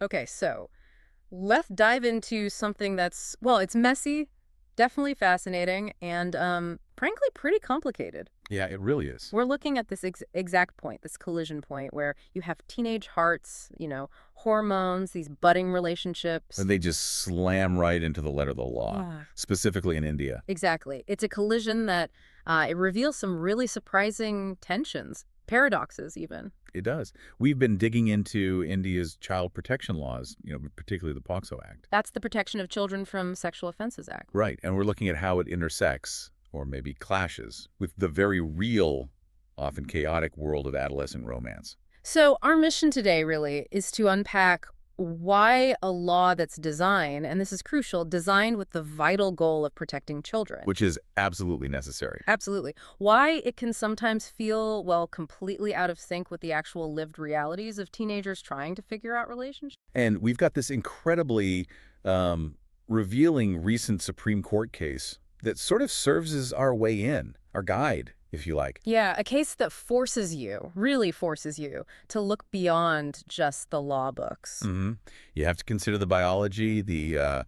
Okay, so let's dive into something that's, well, it's messy, definitely fascinating, and frankly, pretty complicated. Yeah, it really is. We're looking at this exact point, this collision point, where you have teenage hearts, hormones, these budding relationships. And they just slam right into the letter of the law, Yeah. specifically in India. Exactly. It's a collision that it reveals some really surprising tensions, paradoxes even. It does. We've been digging into India's child protection laws, particularly the Pocso Act. That's the Protection of Children from Sexual Offenses Act. Right, and we're looking at how it intersects, or maybe clashes, with the very real, often chaotic world of adolescent romance. So our mission today really is to unpack why a law that's designed, and this is crucial, designed with the vital goal of protecting children. Which is absolutely necessary. Absolutely. Why it can sometimes feel, well, completely out of sync with the actual lived realities of teenagers trying to figure out relationships. And we've got this incredibly revealing recent Supreme Court case that sort of serves as our way in, our guide, if you like. Yeah, a case that forces you, really forces you, to look beyond just the law books. Mm-hmm. You have to consider the biology, the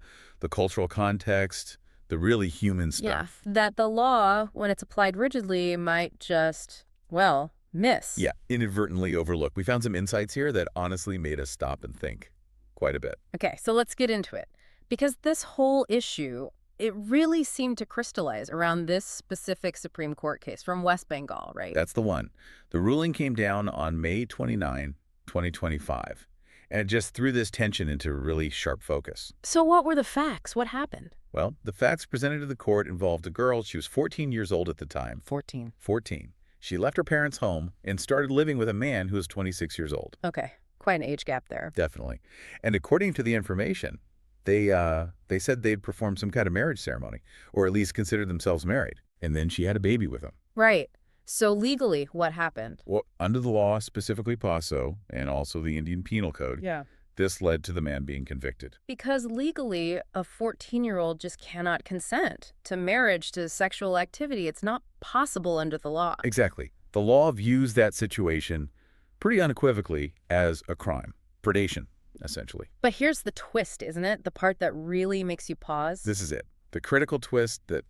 cultural context, the really human Yeah, stuff. that the law, when it's applied rigidly, might just, well, miss. Yeah, inadvertently overlooked. We found some insights here that honestly made us stop and think quite a bit. Okay, so let's get into it. Because this whole issue, it really seemed to crystallize around this specific Supreme Court case from West Bengal, right? That's the one. The ruling came down on May 29, 2025, and it just threw this tension into really sharp focus. So what were the facts? What happened? Well, the facts presented to the court involved a girl. She was 14 years old at the time. 14. 14. She left her parents' home and started living with a man who was 26 years old. Okay, quite an age gap there. Definitely. And according to the information, they said they'd performed some kind of marriage ceremony, or at least considered themselves married. And then she had a baby with him. Right. So legally, what happened? Well, under the law, specifically POSO, and also the Indian Penal Code, Yeah. this led to the man being convicted. Because legally, a 14-year-old just cannot consent to marriage, to sexual activity. It's not possible under the law. Exactly. The law views that situation pretty unequivocally as a crime. Predation, essentially. But here's the twist, isn't it? The part that really makes you pause. This is it. The critical twist that,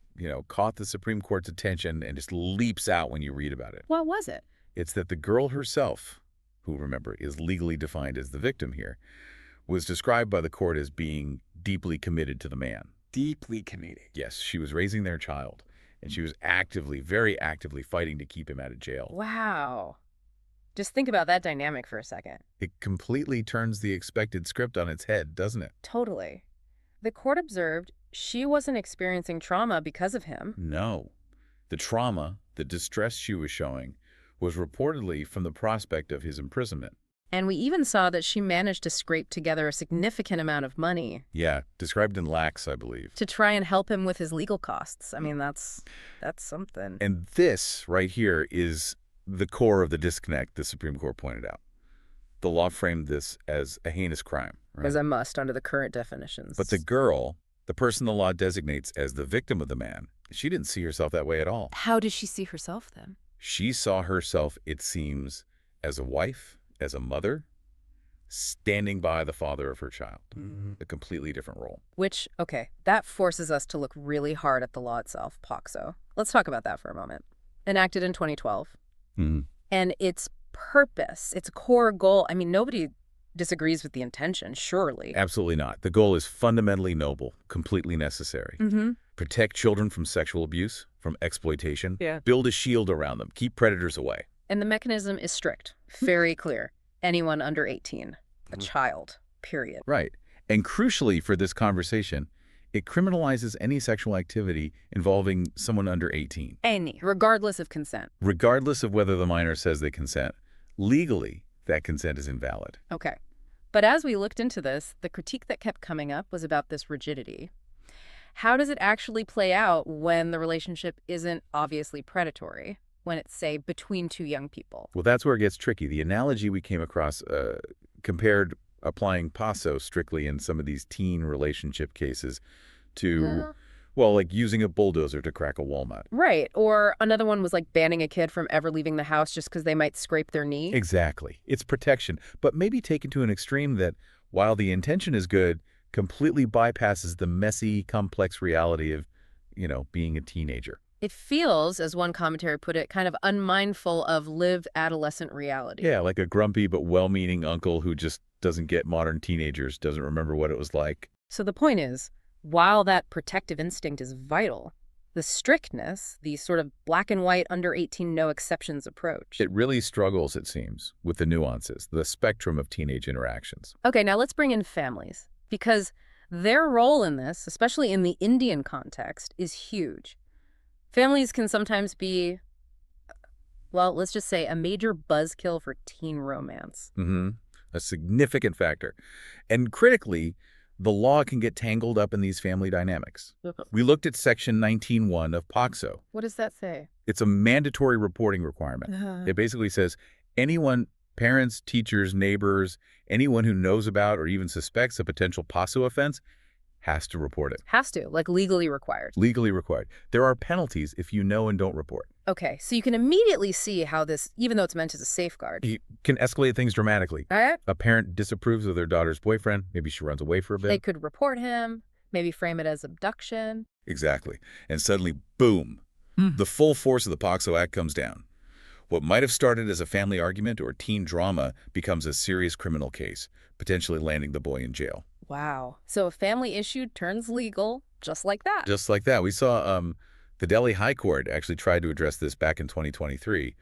caught the Supreme Court's attention and just leaps out when you read about it. What was it? It's that the girl herself, who, remember, is legally defined as the victim here, was described by the court as being deeply committed to the man. Deeply committed. Yes, she was raising their child, and she was actively, very actively fighting to keep him out of jail. Wow. Just think about that dynamic for a second. It completely turns the expected script on its head, doesn't it? Totally. The court observed she wasn't experiencing trauma because of him. No. The trauma, the distress she was showing, was reportedly from the prospect of his imprisonment. And we even saw that she managed to scrape together a significant amount of money Yeah, described in lakhs, I believe. to try and help him with his legal costs. I mean, that's something. And this right here is the core of the disconnect the Supreme Court pointed out. The law framed this as a heinous crime. Right? As a must under the current definitions. But the girl, the person the law designates as the victim of the man, she didn't see herself that way at all. How does she see herself then? She saw herself, it seems, as a wife, as a mother, standing by the father of her child. Mm-hmm. A completely different role. Which, okay, that forces us to look really hard at the law itself, POCSO. Let's talk about that for a moment. Enacted in 2012. Mm-hmm. And its purpose, its core goal, I mean, nobody disagrees with the intention, surely. Absolutely not. The goal is fundamentally noble, completely necessary. Mm-hmm. Protect children from sexual abuse, from exploitation. Yeah. Build a shield around them. Keep predators away. And the mechanism is strict, very clear. Anyone under 18, a child, period. Right. And crucially for this conversation, it criminalizes any sexual activity involving someone under 18. Any, regardless of consent. Regardless of whether the minor says they consent. Legally, that consent is invalid. Okay. But as we looked into this, the critique that kept coming up was about this rigidity. How does it actually play out when the relationship isn't obviously predatory? When it's, say, between two young people? Well, that's where it gets tricky. The analogy we came across compared applying POSO strictly in some of these teen relationship cases to, well, like using a bulldozer to crack a walnut. Right. Or another one was like banning a kid from ever leaving the house just because they might scrape their knee. Exactly. It's protection, but maybe taken to an extreme that while the intention is good, completely bypasses the messy, complex reality of, being a teenager. It feels, as one commentary put it, kind of unmindful of lived adolescent reality. Yeah, like a grumpy but well-meaning uncle who just doesn't get modern teenagers, doesn't remember what it was like. So the point is, while that protective instinct is vital, the strictness, the sort of black and white under 18 no exceptions approach. It really struggles, it seems, with the nuances, the spectrum of teenage interactions. Okay, now let's bring in families, because their role in this, especially in the Indian context, is huge. Families can sometimes be, well, let's just say a major buzzkill for teen romance. A significant factor. And critically, the law can get tangled up in these family dynamics. We looked at Section 19.1 of Pocso. What does that say? It's a mandatory reporting requirement. It basically says anyone, parents, teachers, neighbors, anyone who knows about or even suspects a potential Pocso offense has to report it. Has to, like legally required. Legally required. There are penalties if you know and don't report. Okay, so you can immediately see how this, even though it's meant as a safeguard, You can escalate things dramatically. all right? A parent disapproves of their daughter's boyfriend. Maybe she runs away for a bit. They could report him, maybe frame it as abduction. Exactly. And suddenly, boom, the full force of the Pocso Act comes down. What might have started as a family argument or teen drama becomes a serious criminal case, potentially landing the boy in jail. Wow. So a family issue turns legal just like that. Just like that. We saw the Delhi High Court actually tried to address this back in 2023.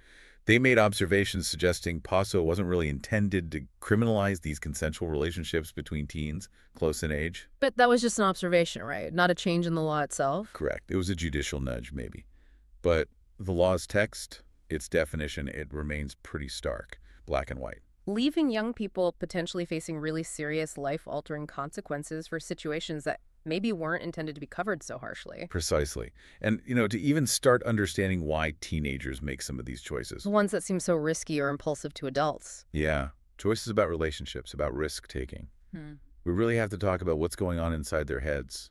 They made observations suggesting Pocso wasn't really intended to criminalize these consensual relationships between teens close in age. But that was just an observation, right? Not a change in the law itself? Correct. It was a judicial nudge, maybe. But the law's text, its definition, it remains pretty stark, black and white. Leaving young people potentially facing really serious life-altering consequences for situations that maybe weren't intended to be covered so harshly. Precisely. And, to even start understanding why teenagers make some of these choices. The ones that seem so risky or impulsive to adults. Yeah. Choices about relationships, about risk-taking. We really have to talk about what's going on inside their heads,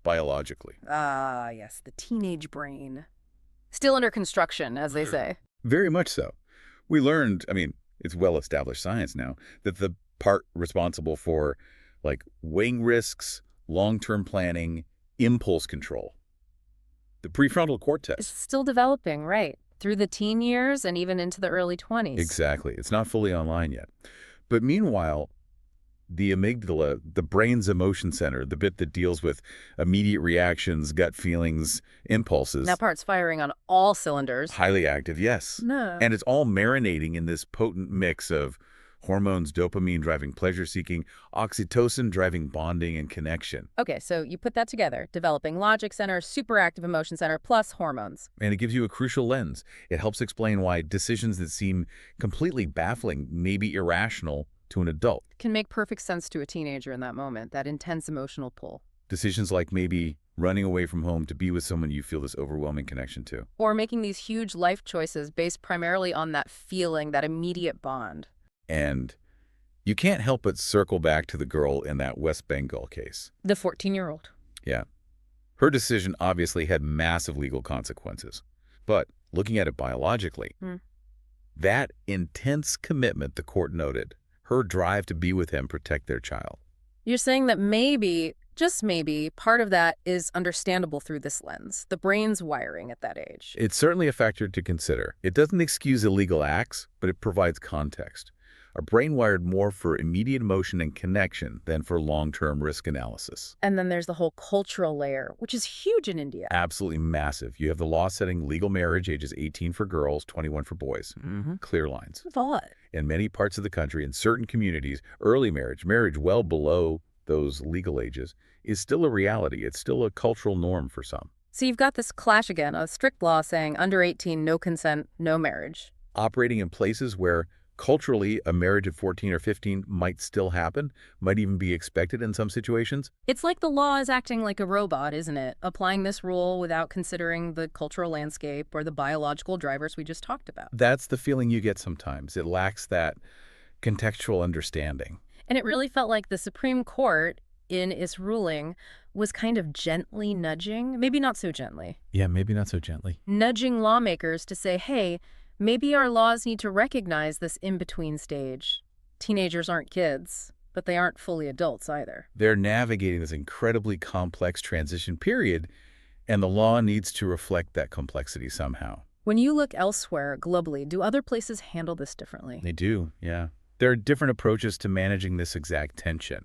biologically. Ah, yes, the teenage brain. Still under construction, as they say. Very much so. We learned, it's well-established science now, that the part responsible for, weighing risks, long-term planning, impulse control, the prefrontal cortex. It's still developing, right? Through the teen years and even into the early 20s. Exactly. It's not fully online yet. But meanwhile, the amygdala, the brain's emotion center, the bit that deals with immediate reactions, gut feelings, impulses. That part's firing on all cylinders. Highly active, yes. No. And it's all marinating in this potent mix of hormones, dopamine driving pleasure-seeking, oxytocin driving bonding and connection. Okay, so you put that together, developing logic center, superactive emotion center, plus hormones. And it gives you a crucial lens. It helps explain why decisions that seem completely baffling, maybe irrational, to an adult. Can make perfect sense to a teenager in that moment, that intense emotional pull. Decisions like maybe running away from home to be with someone you feel this overwhelming connection to. Or making these huge life choices based primarily on that feeling, that immediate bond. And you can't help but circle back to the girl in that West Bengal case. The 14-year-old. Yeah. Her decision obviously had massive legal consequences. But looking at it biologically, that intense commitment the court noted, her drive to be with him, protect their child. You're saying that maybe, just maybe, part of that is understandable through this lens, the brain's wiring at that age. It's certainly a factor to consider. It doesn't excuse illegal acts, but it provides context. A brain wired more for immediate emotion and connection than for long-term risk analysis. And then there's the whole cultural layer, which is huge in India. Absolutely massive. You have the law setting legal marriage ages 18 for girls, 21 for boys. Clear lines. Thought. In many parts of the country, in certain communities, early marriage well below those legal ages, is still a reality. It's still a cultural norm for some. So you've got this clash again, a strict law saying under 18, no consent, no marriage. Operating in places where culturally, a marriage at 14 or 15 might still happen, might even be expected in some situations. It's like the law is acting like a robot, isn't it? Applying this rule without considering the cultural landscape or the biological drivers we just talked about. That's the feeling you get sometimes. It lacks that contextual understanding. And it really felt like the Supreme Court, in its ruling, was kind of gently nudging, maybe not so gently. Yeah, maybe not so gently. Nudging lawmakers to say, hey, maybe our laws need to recognize this in-between stage. Teenagers aren't kids. But they aren't fully adults either. They're navigating this incredibly complex transition period, and the law needs to reflect that complexity somehow. When you look elsewhere globally, do other places handle this differently? They do, yeah. There are different approaches to managing this exact tension.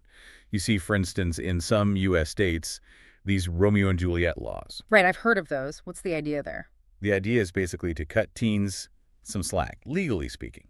You see, for instance, in some U.S. states, these Romeo and Juliet laws. Right, I've heard of those. What's the idea there? The idea is basically to cut teens some slack, legally speaking.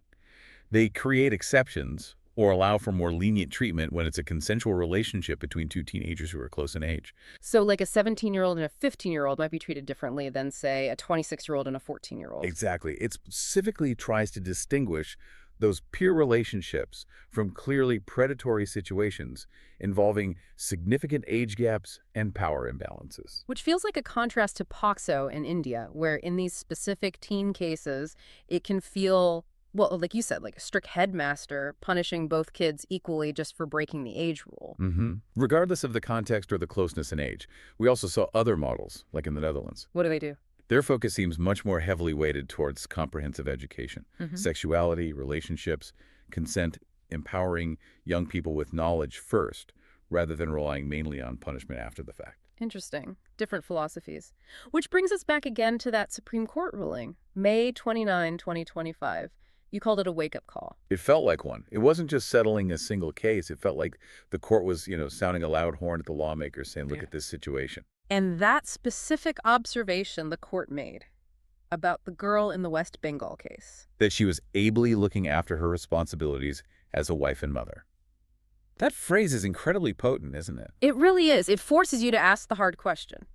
They create exceptions or allow for more lenient treatment when it's a consensual relationship between two teenagers who are close in age. So like a 17-year-old and a 15-year-old might be treated differently than, say, a 26-year-old and a 14-year-old. Exactly. It specifically tries to distinguish those peer relationships from clearly predatory situations involving significant age gaps and power imbalances. Which feels like a contrast to Pocso in India, where in these specific teen cases, it can feel, well, like you said, like a strict headmaster punishing both kids equally just for breaking the age rule. Regardless of the context or the closeness in age, we also saw other models, like in the Netherlands. What do they do? Their focus seems much more heavily weighted towards comprehensive education, sexuality, relationships, consent, empowering young people with knowledge first, rather than relying mainly on punishment after the fact. Interesting. Different philosophies. Which brings us back again to that Supreme Court ruling, May 29, 2025. You called it a wake-up call. It felt like one. It wasn't just settling a single case. It felt like the court was, sounding a loud horn at the lawmakers saying, look at this situation. And that specific observation the court made about the girl in the West Bengal case. That she was ably looking after her responsibilities as a wife and mother. That phrase is incredibly potent, isn't it? It really is. It forces you to ask the hard question.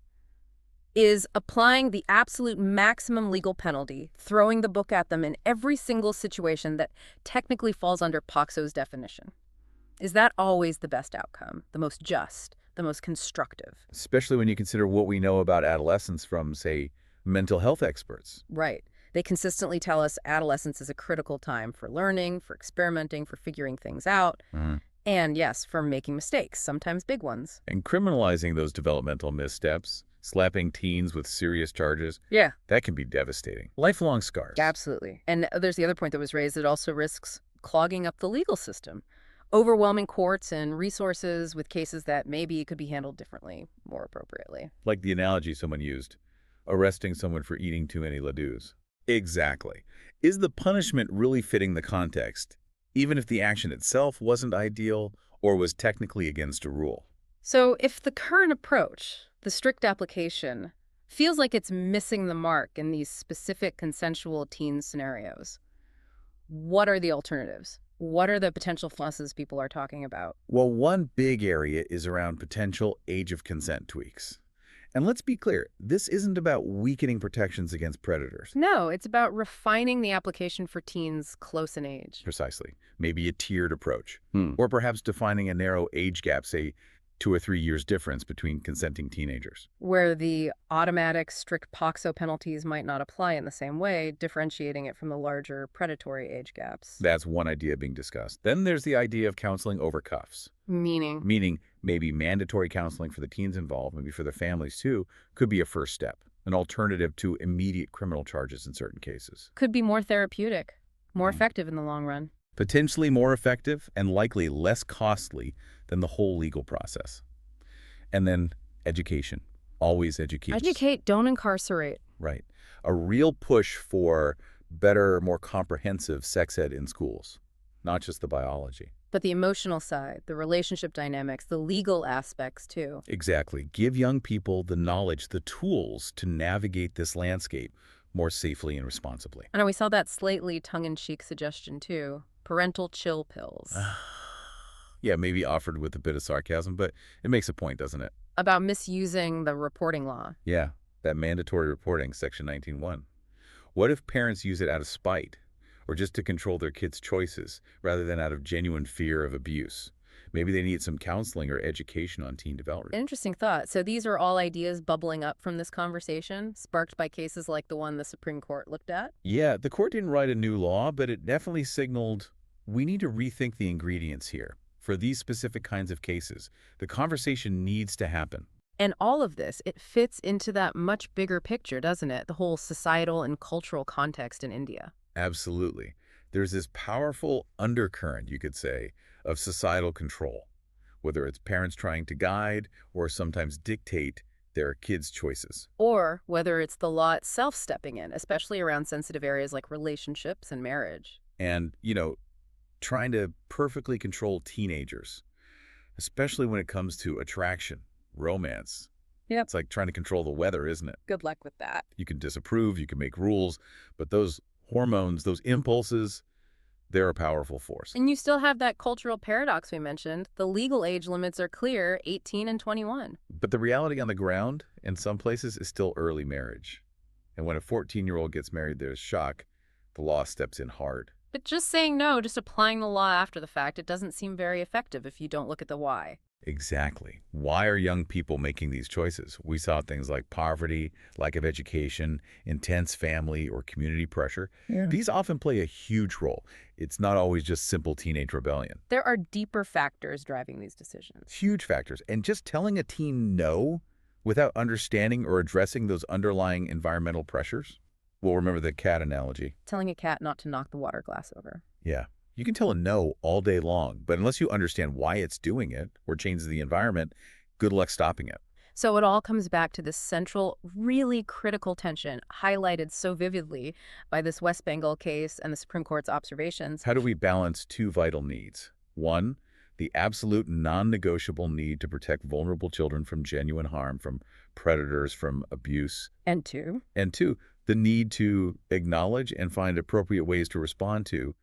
Is applying the absolute maximum legal penalty, throwing the book at them in every single situation that technically falls under Pocso's definition, is that always the best outcome, the most just, the most constructive? Especially when you consider what we know about adolescence from, say, mental health experts. Right. They consistently tell us adolescence is a critical time for learning, for experimenting, for figuring things out, and yes, for making mistakes, sometimes big ones. And criminalizing those developmental missteps, slapping teens with serious charges, that can be devastating. Lifelong scars. Absolutely. And there's the other point that was raised. It also risks clogging up the legal system, overwhelming courts and resources with cases that maybe could be handled differently, more appropriately. Like the analogy someone used, arresting someone for eating too many ladoos. Exactly. Is the punishment really fitting the context, even if the action itself wasn't ideal or was technically against a rule? So if the current approach, the strict application, feels like it's missing the mark in these specific consensual teen scenarios, what are the alternatives? What are the potential flaws people are talking about? Well, one big area is around potential age of consent tweaks. And let's be clear, this isn't about weakening protections against predators. No, it's about refining the application for teens close in age. Precisely. Maybe a tiered approach. Or perhaps defining a narrow age gap, say 2 or 3 years difference between consenting teenagers. Where the automatic strict Pocso penalties might not apply in the same way, differentiating it from the larger predatory age gaps. That's one idea being discussed. Then there's the idea of counseling over cuffs. Meaning? Meaning maybe mandatory counseling for the teens involved, maybe for their families too, could be a first step, an alternative to immediate criminal charges in certain cases. Could be more therapeutic, more effective in the long run. Potentially more effective and likely less costly than the whole legal process. And then education. Always education. Educate, don't incarcerate. Right. A real push for better, more comprehensive sex ed in schools, not just the biology. But the emotional side, the relationship dynamics, the legal aspects too. Exactly. Give young people the knowledge, the tools to navigate this landscape more safely and responsibly. I know we saw that slightly tongue-in-cheek suggestion too. Parental chill pills. Yeah, maybe offered with a bit of sarcasm, but it makes a point, doesn't it? About misusing the reporting law. Yeah, that mandatory reporting, Section 19(1). What if parents use it out of spite or just to control their kids' choices rather than out of genuine fear of abuse? Maybe they need some counseling or education on teen development. Interesting thought. So these are all ideas bubbling up from this conversation, sparked by cases like the one the Supreme Court looked at? Yeah, the court didn't write a new law, but it definitely signaled we need to rethink the ingredients here. For these specific kinds of cases, the conversation needs to happen. And all of this, it fits into that much bigger picture, doesn't it? The whole societal and cultural context in India. Absolutely. There's this powerful undercurrent, you could say, of societal control, whether it's parents trying to guide or sometimes dictate their kids' choices. Or whether it's the law itself stepping in, especially around sensitive areas like relationships and marriage. And, trying to perfectly control teenagers, especially when it comes to attraction, romance. Yep. It's like trying to control the weather, isn't it? Good luck with that. You can disapprove, you can make rules, but those hormones, those impulses, they're a powerful force. And you still have that cultural paradox we mentioned. The legal age limits are clear, 18 and 21. But the reality on the ground, in some places, is still early marriage. And when a 14-year-old gets married, there's shock. The law steps in hard. But just saying no, just applying the law after the fact, it doesn't seem very effective if you don't look at the why. Exactly. Why are young people making these choices? We saw things like poverty, lack of education, intense family or community pressure. Yeah. These often play a huge role. It's not always just simple teenage rebellion. There are deeper factors driving these decisions. Huge factors. And just telling a teen no without understanding or addressing those underlying environmental pressures? Well, remember the cat analogy. Telling a cat not to knock the water glass over. Yeah. You can tell a no all day long, but unless you understand why it's doing it or changes the environment, good luck stopping it. So it all comes back to this central, really critical tension highlighted so vividly by this West Bengal case and the Supreme Court's observations. How do we balance two vital needs? One, the absolute non-negotiable need to protect vulnerable children from genuine harm, from predators, from abuse. And two, And two, the need to acknowledge and find appropriate ways to respond to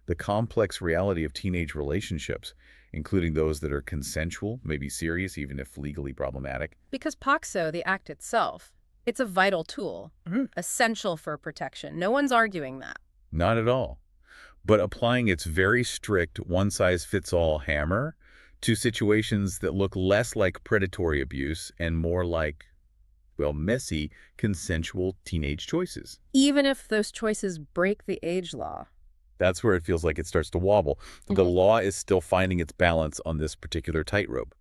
the complex reality of teenage relationships, including those that are consensual, maybe serious, even if legally problematic. because Pocso, the act itself, it's a vital tool, essential for protection. No one's arguing that. Not at all. But applying its very strict one-size-fits-all hammer to situations that look less like predatory abuse and more like, well, messy, consensual teenage choices. Even if those choices break the age law. That's where it feels like it starts to wobble. The law is still finding its balance on this particular tightrope.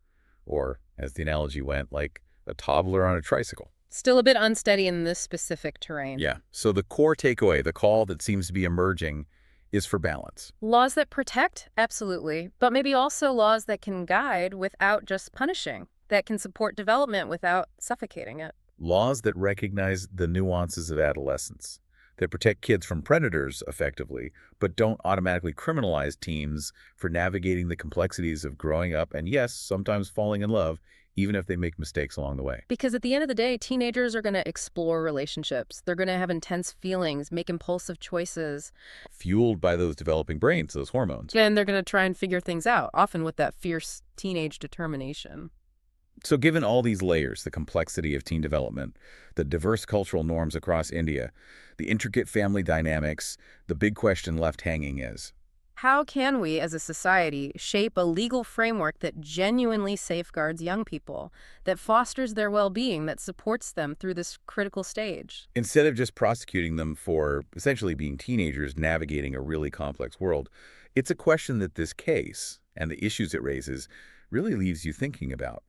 Or, as the analogy went, like a toddler on a tricycle. Still a bit unsteady in this specific terrain. Yeah. So the core takeaway, the call that seems to be emerging, is for balance. Laws that protect, absolutely, but maybe also laws that can guide without just punishing, that can support development without suffocating it. Laws that recognize the nuances of adolescence, that protect kids from predators effectively, but don't automatically criminalize teens for navigating the complexities of growing up and, yes, sometimes falling in love, even if they make mistakes along the way. Because at the end of the day, teenagers are going to explore relationships. They're going to have intense feelings, make impulsive choices. Fueled by those developing brains, those hormones. And they're going to try and figure things out, often with that fierce teenage determination. So given all these layers, the complexity of teen development, the diverse cultural norms across India, the intricate family dynamics, the big question left hanging is, how can we, as a society, shape a legal framework that genuinely safeguards young people, that fosters their well-being, that supports them through this critical stage? instead of just prosecuting them for essentially being teenagers navigating a really complex world, it's a question that this case and the issues it raises really leaves you thinking about.